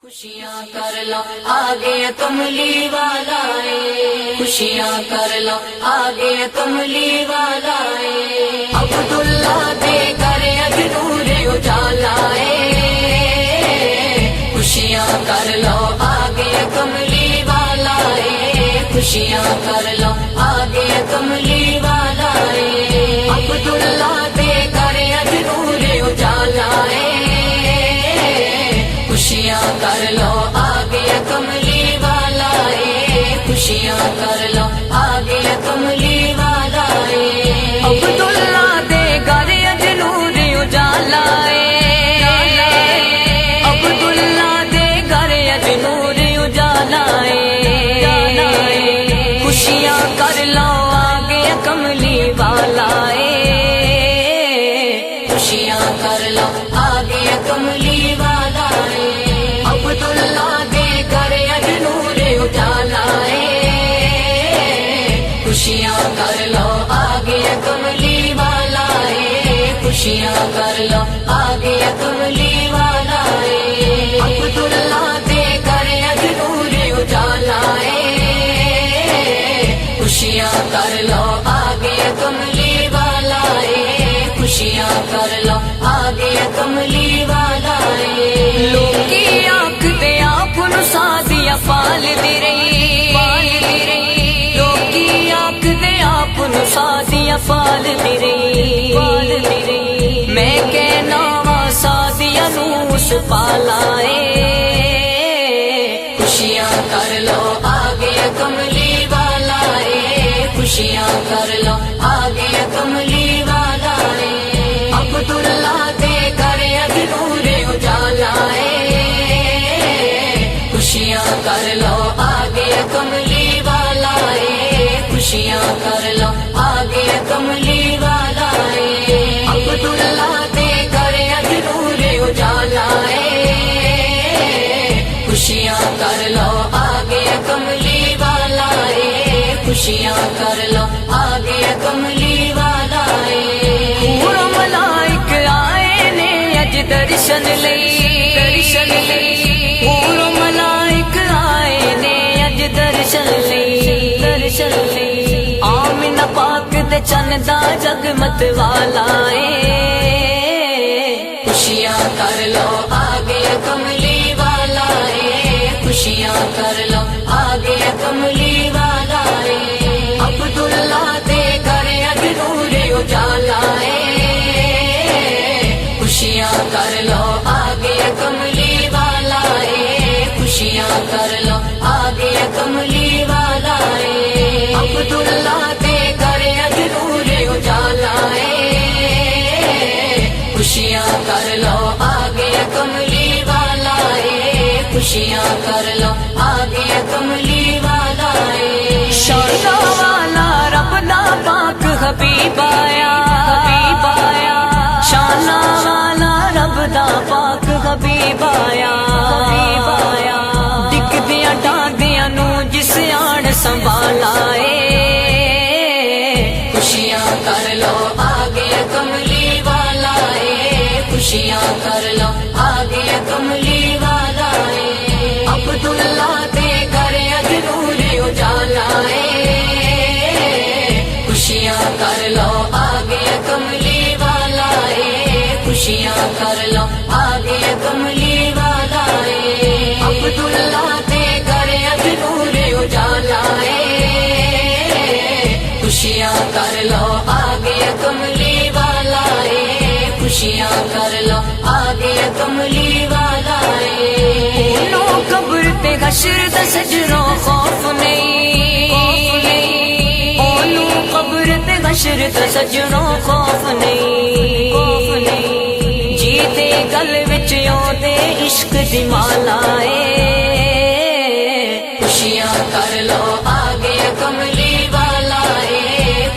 خوشیاں کر لو آگے کملی والا ہے، خوشیاں کر لو آگے کملی والا ہے، عبداللہ دے کر اج نور اجالا ہے، خوشیاں کر لو آگے کملی والا ہے، خوشیاں کر لو آگے کملی والا ہے، عبداللہ دے کر اج نور اجالا ہے، خوشیاں کر لو آگے کملی والا ہے، خوشیاں کر لو آگے کملی والا ہے، عبداللہ دے گھر اج نور اجالا ہے، عبداللہ دے گھر اج نور اجالا ہے، خوشیاں کر لو آگے کملی والا ہے، خوشیاں کر لو آگے کملی والا ہے، عبداللہ دے گھر اج نور اجالا ہے، خوشیاں کر لو آگے کملی والا ہے، خوشیاں کر لو آگے کملی والا ہے، عبداللہ دے گھر اج نور اجالا ہے، خوشیاں کر لو آگے کملی والا ہے، خوشیاں کر لو آگے کملی والا ہے، لوکی آنکھ دے آپ نو سادیا پال دی رہی، لوکی آنکھ دے آپ نو سادیا پال دی رہی، میں کہنا وا سادیا نو اس پالا ہے، خوشیاں کر لو آگے کملی والا ہے، خوشیاں کر لو آگے کملی والا ہے، عبداللہ دے گھر اج نور اجالا ہے، خوشیاں کر لو آگے کملی والا ہے، خوشیاں کر لو آگے کملی والا ہے، عبداللہ دے گھر اج نور اجالا ہے، خوشیاں کر لو آگے کملی والا ہے، خوشیاں کر لو آگے کملی والا ہے، پورا ملائک آئے نے اج درشن لئی، پورا ملائک آئے نے اج درشن لئی، آمینہ پاک دے چن دا جگمت والا ہے، خوشیاں کر لو آگے کملی والا ہے، خوشیاں کر لو آگے کملی والا ہے، عبداللہ دے گھر اج نور اجالا ہے، خوشیاں کر لو آگے کملی والا ہے، خوشیاں کر لو آگے کملی والا ہے، عبداللہ دے گھر اج نور اجالا ہے، خوشیاں کر لو آگے کملی والا ہے، خوشیاں کر لو آگے کملی والا ہے، شانا والا رب دا پاک حبیب آیا، شانا والا رب دا پاک حبیب آیا، ڈگ دیاں ڈاگیاں نو جس آن سنبھالا ہے، خوشیاں کر لو آگے کملی والا ہے، خوشیاں کر لو آگے کملی والا ہے، عبداللہ دے گھر اج نور اجالا ہے، خوشیاں کر لو آگے کملی والا ہے، خوشیاں کر لو آگے کملی والا ہے، عبداللہ دے گھر اج نور اجالا ہے، خوشیاں کر لو آگے کملی والا ہے، خوشیاں کر لو آگے کملی والا ہے، اونوں قبر تے حشر دا سجنوں خوف نہیں، اونوں قبر تے حشر دا سجنوں خوف نہیں، جیتے گل وچ اوندے عشق دی مالا ہے، خوشیاں کر لو آگے کملی والا ہے،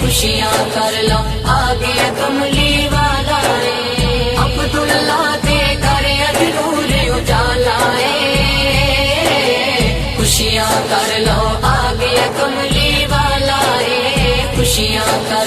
خوشیاں کر لو آگے کملی والا ہے، عبداللہ دے گھر اج نور اجالا ہے، خوشیاں کر لو آگے کملی والا ہے، خوشیاں کر